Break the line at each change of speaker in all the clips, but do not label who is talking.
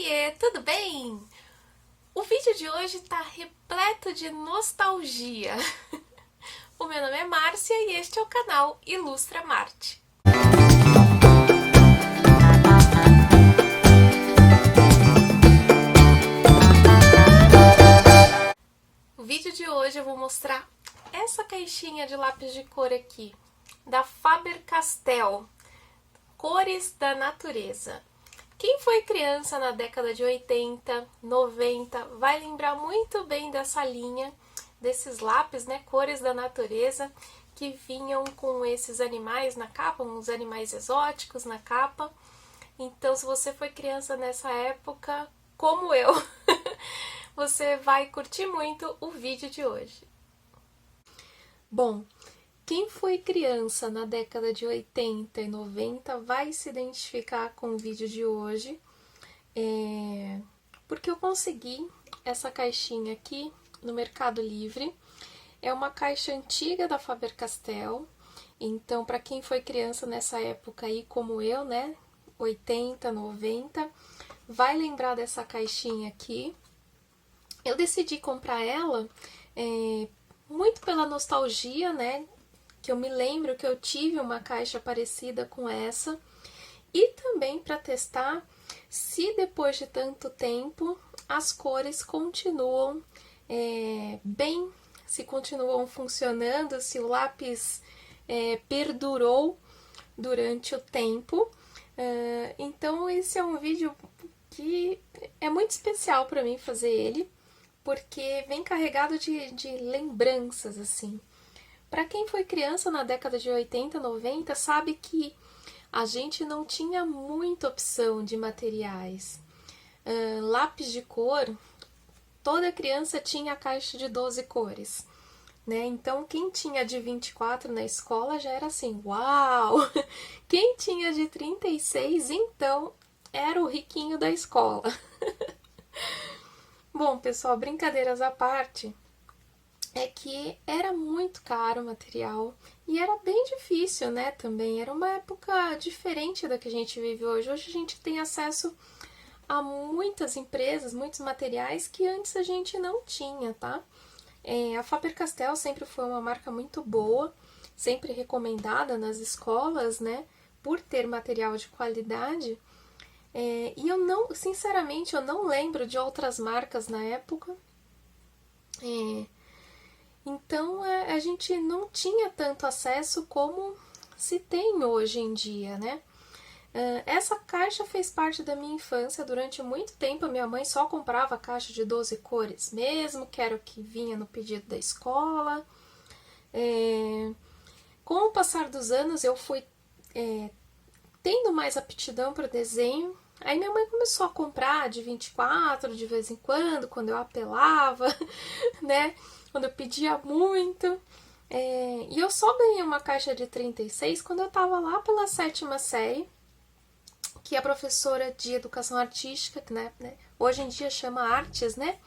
Oiê, tudo bem? O vídeo de hoje está repleto de nostalgia. O meu nome é Márcia e este é o canal Ilustra Marte. No vídeo de hoje eu vou mostrar essa caixinha de lápis de cor aqui, da Faber-Castell, Cores da Natureza. Quem foi criança na década de 80, 90, vai lembrar muito bem dessa linha, desses lápis, né, Cores da Natureza, que vinham com esses animais na capa, uns animais exóticos na capa. Então, se você foi criança nessa época, como eu, você vai curtir muito o vídeo de hoje. Bom, quem foi criança na década de 80 e 90 vai se identificar com o vídeo de hoje, porque eu consegui essa caixinha aqui no Mercado Livre. É uma caixa antiga da Faber-Castell, então para quem foi criança nessa época aí como eu, né, 80, 90, vai lembrar dessa caixinha aqui. Eu decidi comprar ela muito pela nostalgia, né, que eu me lembro que eu tive uma caixa parecida com essa, e também para testar se depois de tanto tempo as cores continuam bem, se continuam funcionando, se o lápis perdurou durante o tempo. Então esse é um vídeo que é muito especial para mim fazer ele, porque vem carregado de lembranças, assim. Para quem foi criança na década de 80, 90, sabe que a gente não tinha muita opção de materiais. Lápis de cor, toda criança tinha a caixa de 12 cores, né? Então, quem tinha de 24 na escola já era assim, uau! Quem tinha de 36, então, era o riquinho da escola. Bom, pessoal, brincadeiras à parte, é que era muito caro o material e era bem difícil, né, também. Era uma época diferente da que a gente vive hoje. Hoje a gente tem acesso a muitas empresas, muitos materiais que antes a gente não tinha, tá? A Faber-Castell sempre foi uma marca muito boa, sempre recomendada nas escolas, né, por ter material de qualidade. E eu não, sinceramente, eu não lembro de outras marcas na época. Então, a gente não tinha tanto acesso como se tem hoje em dia, né? Essa caixa fez parte da minha infância. Durante muito tempo, a minha mãe só comprava caixa de 12 cores mesmo, que era o que vinha no pedido da escola. Com o passar dos anos, eu fui tendo mais aptidão para o desenho. Aí minha mãe começou a comprar de 24 de vez em quando eu apelava, né? Quando eu pedia muito. E eu só ganhei uma caixa de 36 quando eu estava lá pela 7ª série, que a professora de educação artística, que né, hoje em dia chama artes, né?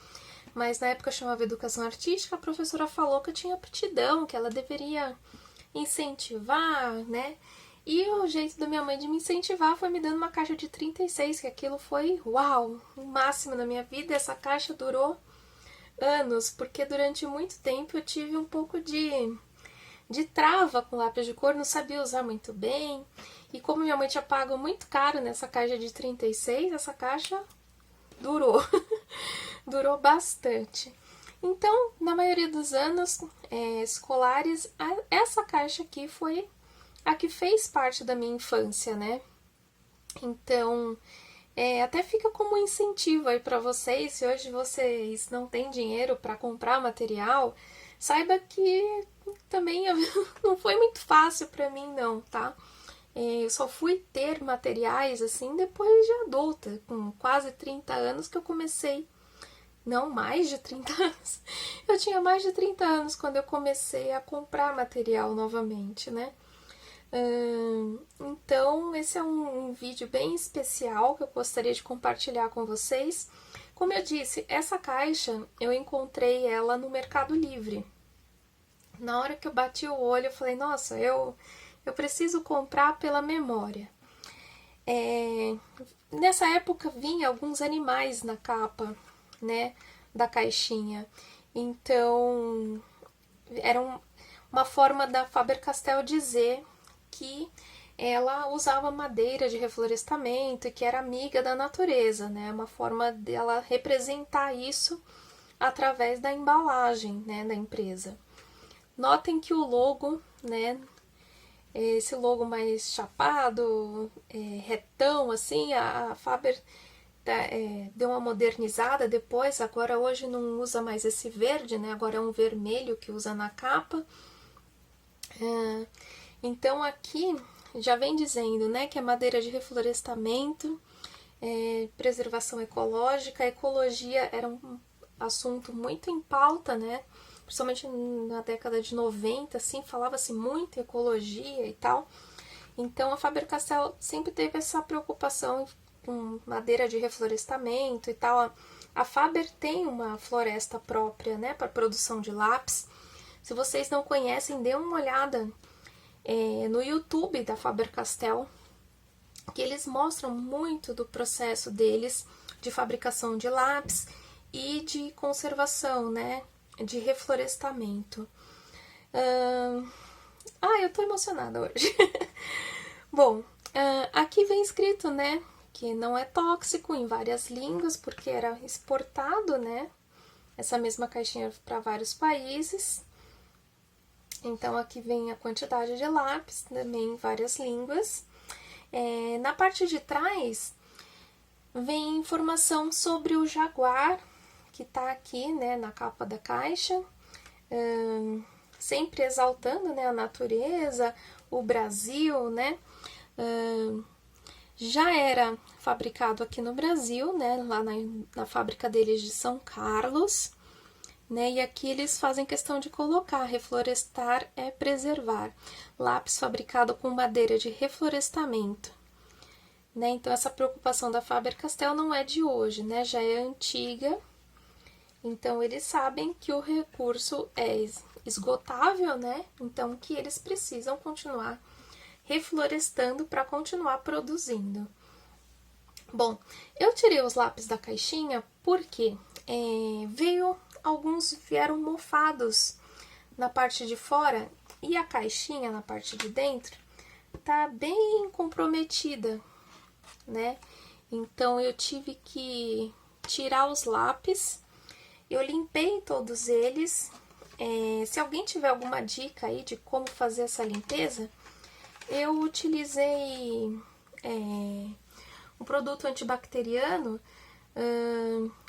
Mas na época chamava educação artística, a professora falou que eu tinha aptidão, que ela deveria incentivar, né? E o jeito da minha mãe de me incentivar foi me dando uma caixa de 36, que aquilo foi, uau, o máximo na minha vida. Essa caixa durou anos, porque durante muito tempo eu tive um pouco de trava com lápis de cor, não sabia usar muito bem. E como minha mãe tinha pago muito caro nessa caixa de 36, essa caixa durou, durou bastante. Então, na maioria dos anos escolares, essa caixa aqui foi a que fez parte da minha infância, né? Então, até fica como um incentivo aí para vocês. Se hoje vocês não têm dinheiro para comprar material, saiba que também não foi muito fácil para mim, não, tá? Eu só fui ter materiais assim depois de adulta, com quase 30 anos que eu comecei. Não, mais de 30 anos. Eu tinha mais de 30 anos quando eu comecei a comprar material novamente, né? Então, esse é um vídeo bem especial que eu gostaria de compartilhar com vocês. Como eu disse, essa caixa eu encontrei ela no Mercado Livre. Na hora que eu bati o olho, eu falei, nossa, eu preciso comprar pela memória. Nessa época vinha alguns animais na capa, né, da caixinha. Então, era uma forma da Faber-Castell dizer que ela usava madeira de reflorestamento e que era amiga da natureza, né? Uma forma dela representar isso através da embalagem, né, da empresa. Notem que o logo, né, esse logo mais chapado, retão, assim, a Faber deu uma modernizada depois, agora hoje não usa mais esse verde, né, agora é um vermelho que usa na capa. Então aqui já vem dizendo, né, que é madeira de reflorestamento, preservação ecológica. A ecologia era um assunto muito em pauta, né, principalmente na década de 90, assim, falava-se muito em ecologia e tal. Então a Faber-Castell sempre teve essa preocupação com madeira de reflorestamento e tal. A Faber tem uma floresta própria, né, para produção de lápis. Se vocês não conhecem, dê uma olhada no YouTube da Faber-Castell, que eles mostram muito do processo deles de fabricação de lápis e de conservação, né, de reflorestamento. Eu tô emocionada hoje. Bom, aqui vem escrito, né, que não é tóxico em várias línguas, porque era exportado, né, essa mesma caixinha para vários países. Então, aqui vem a quantidade de lápis, também em várias línguas. Na parte de trás, vem informação sobre o jaguar, que está aqui, né, na capa da caixa, sempre exaltando, né, a natureza, o Brasil, né. Já era fabricado aqui no Brasil, né, lá na fábrica deles de São Carlos, né, e aqui eles fazem questão de colocar: reflorestar é preservar. Lápis fabricado com madeira de reflorestamento. Né, então essa preocupação da Faber-Castell não é de hoje, né, já é antiga. Então eles sabem que o recurso é esgotável, né, então que eles precisam continuar reflorestando para continuar produzindo. Bom, eu tirei os lápis da caixinha porque alguns vieram mofados na parte de fora e a caixinha na parte de dentro tá bem comprometida, né? Então eu tive que tirar os lápis. Eu limpei todos eles. Se alguém tiver alguma dica aí de como fazer essa limpeza, eu utilizei um produto antibacteriano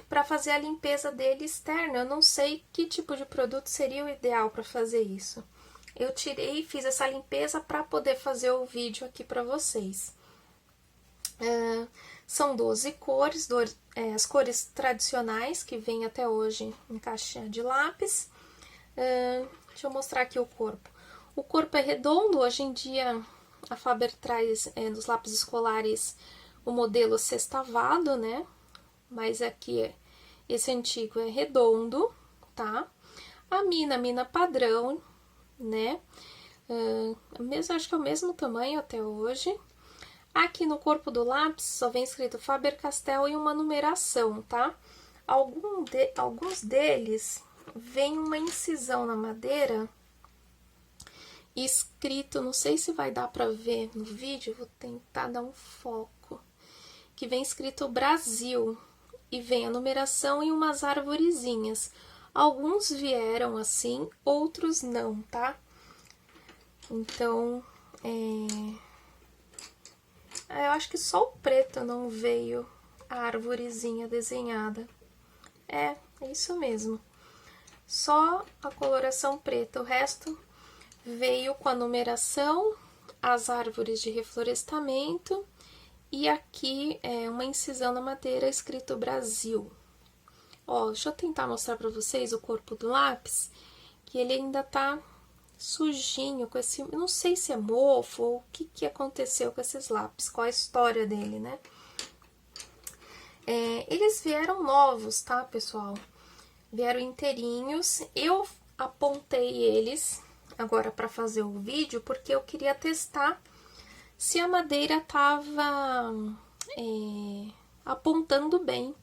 para fazer a limpeza dele externa. Eu não sei que tipo de produto seria o ideal para fazer isso. Eu tirei e fiz essa limpeza para poder fazer o vídeo aqui para vocês. São 12 cores, as cores tradicionais que vem até hoje em caixinha de lápis. Deixa eu mostrar aqui o corpo. O corpo é redondo. Hoje em dia a Faber traz nos lápis escolares o modelo sextavado, né? Mas aqui esse antigo é redondo, tá? A mina padrão, né? Acho que é o mesmo tamanho até hoje. Aqui no corpo do lápis só vem escrito Faber-Castell e uma numeração, tá? Alguns deles vem uma incisão na madeira escrito, não sei se vai dar pra ver no vídeo, vou tentar dar um foco, que vem escrito Brasil e vem a numeração e umas arvorezinhas. Alguns vieram assim, outros não, tá? Então, eu acho que só o preto não veio a arvorezinha desenhada. É isso mesmo. Só a coloração preta, o resto veio com a numeração, as árvores de reflorestamento e aqui uma incisão na madeira escrito Brasil. Ó, deixa eu tentar mostrar pra vocês o corpo do lápis, que ele ainda tá sujinho com esse, não sei se é mofo ou o que aconteceu com esses lápis, qual a história dele, né? Eles vieram novos, tá, pessoal? Vieram inteirinhos. Eu apontei eles agora para fazer o vídeo porque eu queria testar se a madeira tava apontando bem.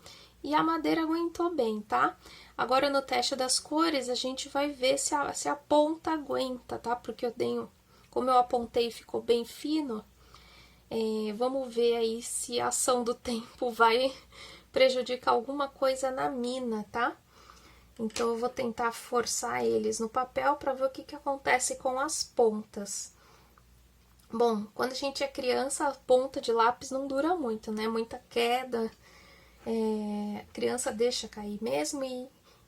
E a madeira aguentou bem, tá? Agora no teste das cores a gente vai ver se a ponta aguenta, tá? Porque como eu apontei ficou bem fino, vamos ver aí se a ação do tempo vai prejudicar alguma coisa na mina, tá? Então eu vou tentar forçar eles no papel para ver o que acontece com as pontas. Bom, quando a gente é criança, a ponta de lápis não dura muito, né? Muita queda, a criança deixa cair mesmo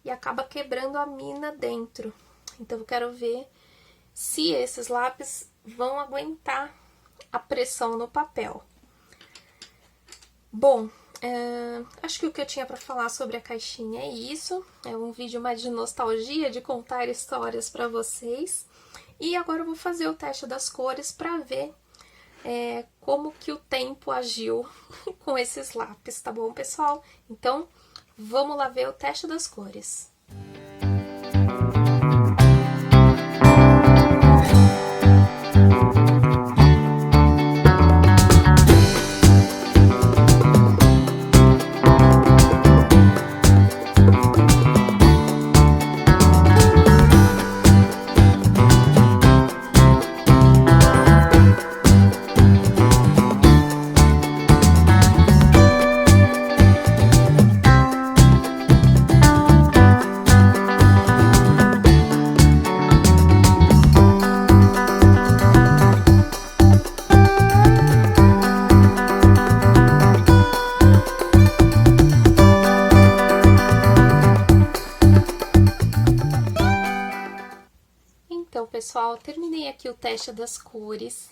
e acaba quebrando a mina dentro. Então eu quero ver se esses lápis vão aguentar a pressão no papel. Bom, acho que o que eu tinha para falar sobre a caixinha é isso. É um vídeo mais de nostalgia, de contar histórias para vocês. E agora eu vou fazer o teste das cores para ver como que o tempo agiu com esses lápis, tá bom, pessoal? Então, vamos lá ver o teste das cores. Então, pessoal, terminei aqui o teste das cores.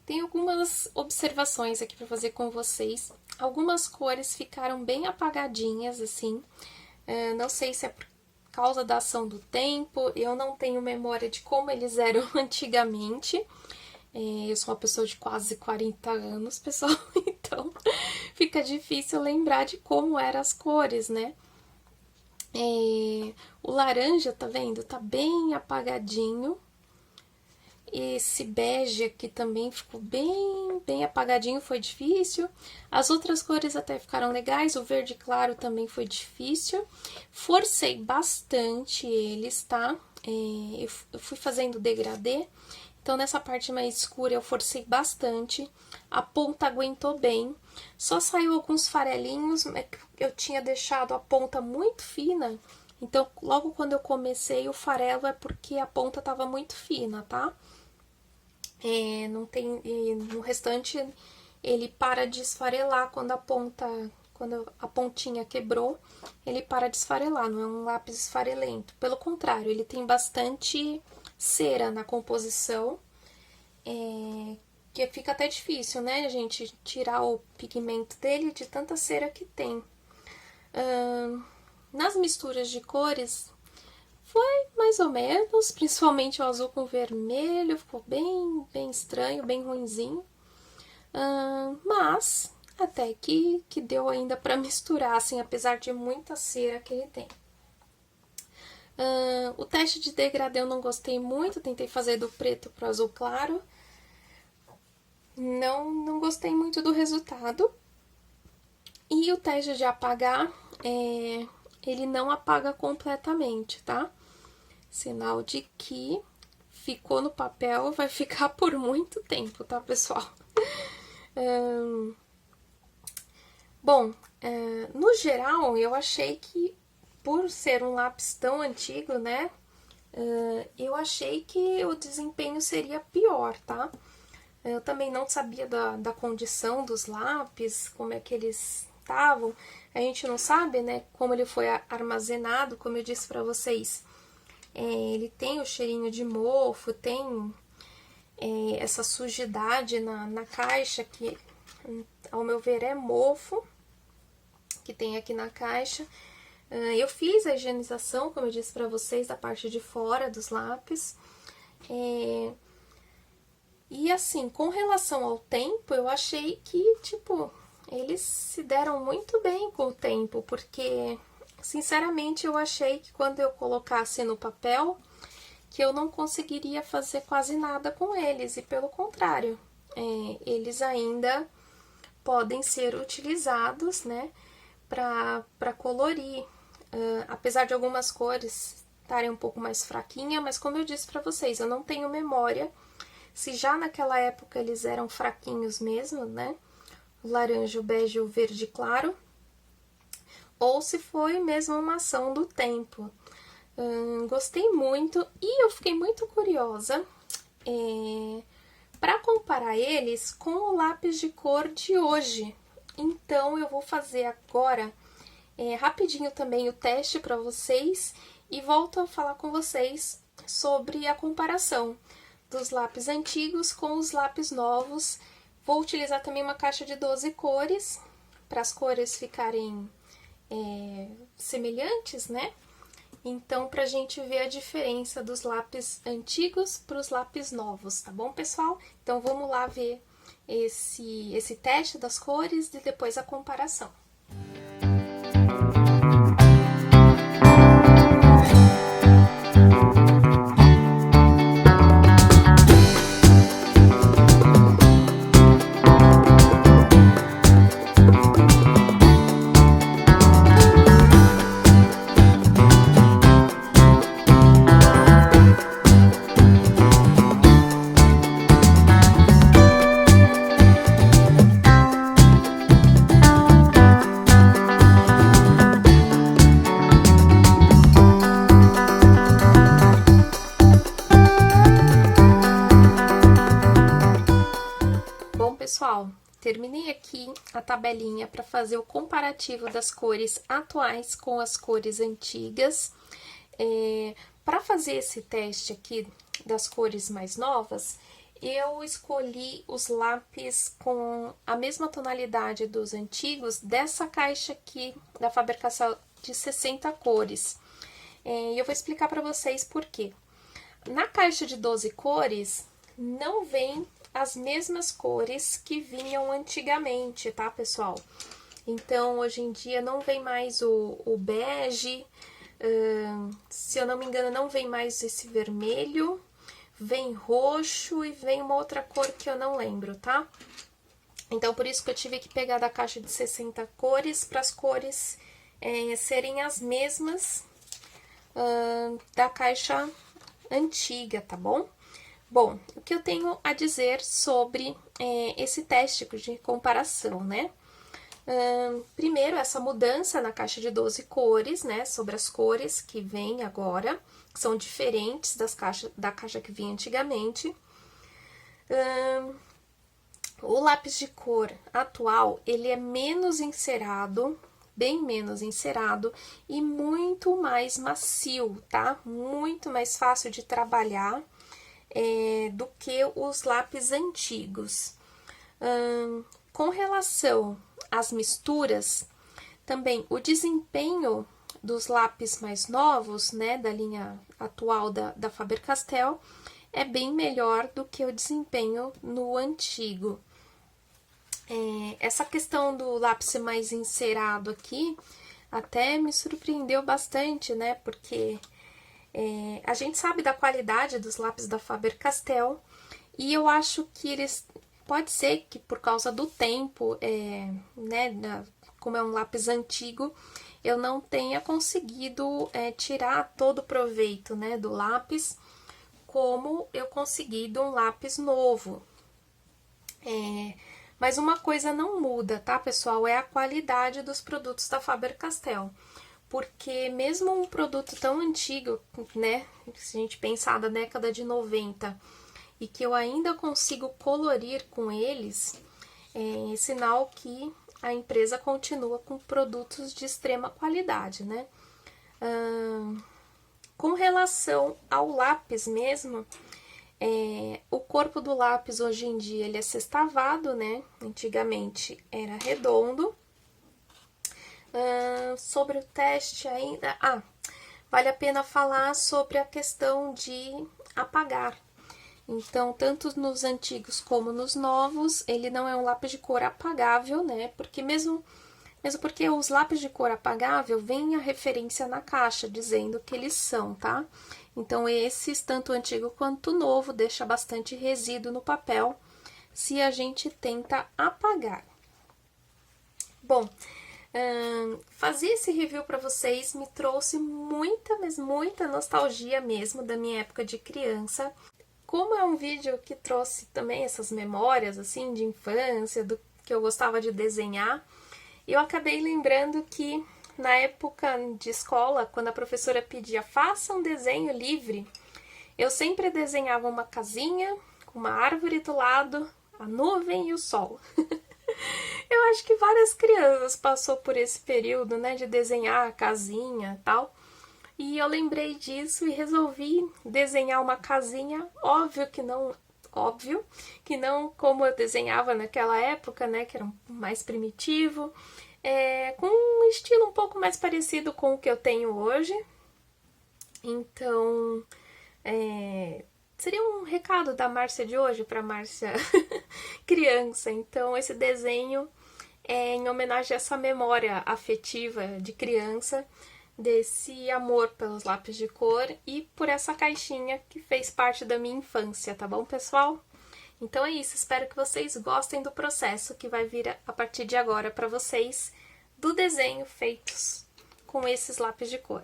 Tem algumas observações aqui para fazer com vocês. Algumas cores ficaram bem apagadinhas, assim. Não sei se é por causa da ação do tempo, eu não tenho memória de como eles eram antigamente. Eu sou uma pessoa de quase 40 anos, pessoal, então fica difícil lembrar de como eram as cores, né? O laranja, tá vendo? Tá bem apagadinho. Esse bege aqui também ficou bem apagadinho, foi difícil. As outras cores até ficaram legais, o verde claro também foi difícil. Forcei bastante eles, tá? Eu fui fazendo degradê, então nessa parte mais escura eu forcei bastante. A ponta aguentou bem, só saiu alguns farelinhos, eu tinha deixado a ponta muito fina. Então, logo quando eu comecei, o farelo é porque a ponta tava muito fina, tá? Não tem, no restante, ele para de esfarelar quando a pontinha quebrou, ele para de esfarelar, não é um lápis esfarelento. Pelo contrário, ele tem bastante cera na composição, que fica até difícil, né, gente, tirar o pigmento dele de tanta cera que tem. Nas misturas de cores, foi mais ou menos, principalmente o azul com vermelho, ficou bem estranho, bem ruinzinho. Mas até que deu ainda para misturar, assim, apesar de muita cera que ele tem. O teste de degradê eu não gostei muito, tentei fazer do preto pro azul claro. Não gostei muito do resultado. E o teste de apagar, ele não apaga completamente, tá? Sinal de que ficou no papel, vai ficar por muito tempo, tá, pessoal? Bom, no geral, eu achei que, por ser um lápis tão antigo, né, eu achei que o desempenho seria pior, tá? Eu também não sabia da condição dos lápis, como é que eles estavam. A gente não sabe, né, como ele foi armazenado, como eu disse pra vocês. Ele tem o cheirinho de mofo, tem essa sujidade na caixa, que ao meu ver é mofo, que tem aqui na caixa. Eu fiz a higienização, como eu disse pra vocês, da parte de fora dos lápis. E assim, com relação ao tempo, eu achei que, tipo, eles se deram muito bem com o tempo, porque, sinceramente, eu achei que quando eu colocasse no papel, que eu não conseguiria fazer quase nada com eles, e pelo contrário, eles ainda podem ser utilizados, né, para colorir, apesar de algumas cores estarem um pouco mais fraquinha, mas como eu disse para vocês, eu não tenho memória se já naquela época eles eram fraquinhos mesmo, né, o laranja, o bege e o verde claro, ou se foi mesmo uma ação do tempo. Gostei muito e eu fiquei muito curiosa para comparar eles com o lápis de cor de hoje. Então eu vou fazer agora rapidinho também o teste para vocês e volto a falar com vocês sobre a comparação dos lápis antigos com os lápis novos. Vou utilizar também uma caixa de 12 cores para as cores ficarem semelhantes, né? Então, pra gente ver a diferença dos lápis antigos para os lápis novos, tá bom, pessoal? Então, vamos lá ver esse teste das cores e depois a comparação. Pessoal, terminei aqui a tabelinha para fazer o comparativo das cores atuais com as cores antigas. Para fazer esse teste aqui das cores mais novas, eu escolhi os lápis com a mesma tonalidade dos antigos dessa caixa aqui da Faber-Castell de 60 cores. E eu vou explicar para vocês por quê. Na caixa de 12 cores, não vem as mesmas cores que vinham antigamente, tá, pessoal? Então, hoje em dia não vem mais o bege, se eu não me engano, não vem mais esse vermelho, vem roxo e vem uma outra cor que eu não lembro, tá? Então, por isso que eu tive que pegar da caixa de 60 cores para as cores serem as mesmas da caixa antiga, tá bom? Bom, o que eu tenho a dizer sobre esse teste de comparação, né? Primeiro, essa mudança na caixa de 12 cores, né? Sobre as cores que vem agora, que são diferentes da caixa que vinha antigamente. O lápis de cor atual, ele é menos encerado, bem menos encerado e muito mais macio, tá? Muito mais fácil de trabalhar do que os lápis antigos. Com relação às misturas, também o desempenho dos lápis mais novos, né, da linha atual da Faber-Castell, é bem melhor do que o desempenho no antigo. Essa questão do lápis ser mais encerado aqui até me surpreendeu bastante, né, porque a gente sabe da qualidade dos lápis da Faber-Castell e eu acho que eles, pode ser que por causa do tempo, né, como é um lápis antigo, eu não tenha conseguido tirar todo o proveito, né, do lápis, como eu consegui de um lápis novo. Mas uma coisa não muda, tá, pessoal? É a qualidade dos produtos da Faber-Castell. Porque mesmo um produto tão antigo, né, se a gente pensar da década de 90, e que eu ainda consigo colorir com eles, é sinal que a empresa continua com produtos de extrema qualidade, né? Com relação ao lápis mesmo, o corpo do lápis hoje em dia ele é sextavado, né? Antigamente era redondo. Sobre o teste ainda, vale a pena falar sobre a questão de apagar. Então, tanto nos antigos como nos novos, ele não é um lápis de cor apagável, né? Porque mesmo Mesmo porque os lápis de cor apagável vem a referência na caixa, dizendo que eles são, tá? Então, esses, tanto o antigo quanto o novo, deixa bastante resíduo no papel se a gente tenta apagar. Bom, fazer esse review para vocês me trouxe muita, mas muita nostalgia mesmo da minha época de criança. Como é um vídeo que trouxe também essas memórias, assim, de infância, do que eu gostava de desenhar, eu acabei lembrando que na época de escola, quando a professora pedia faça um desenho livre, eu sempre desenhava uma casinha com uma árvore do lado, a nuvem e o sol. Eu acho que várias crianças passou por esse período, né, de desenhar a casinha e tal. E eu lembrei disso e resolvi desenhar uma casinha, óbvio que não como eu desenhava naquela época, né, que era mais primitivo, com um estilo um pouco mais parecido com o que eu tenho hoje. Então, seria um recado da Márcia de hoje para Márcia criança. Então, esse desenho é em homenagem a essa memória afetiva de criança, desse amor pelos lápis de cor e por essa caixinha que fez parte da minha infância, tá bom, pessoal? Então é isso, espero que vocês gostem do processo que vai vir a partir de agora para vocês, do desenho feitos com esses lápis de cor.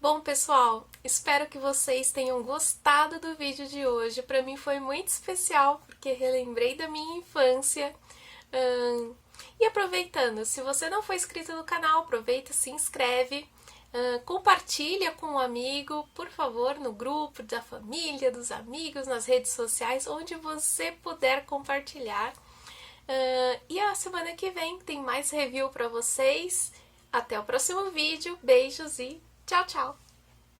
Bom, pessoal, espero que vocês tenham gostado do vídeo de hoje. Para mim foi muito especial, porque relembrei da minha infância. E aproveitando, se você não for inscrito no canal, aproveita, se inscreve. Compartilha com um amigo, por favor, no grupo da família, dos amigos, nas redes sociais, onde você puder compartilhar. E a semana que vem tem mais review para vocês. Até o próximo vídeo. Beijos e tchau, tchau!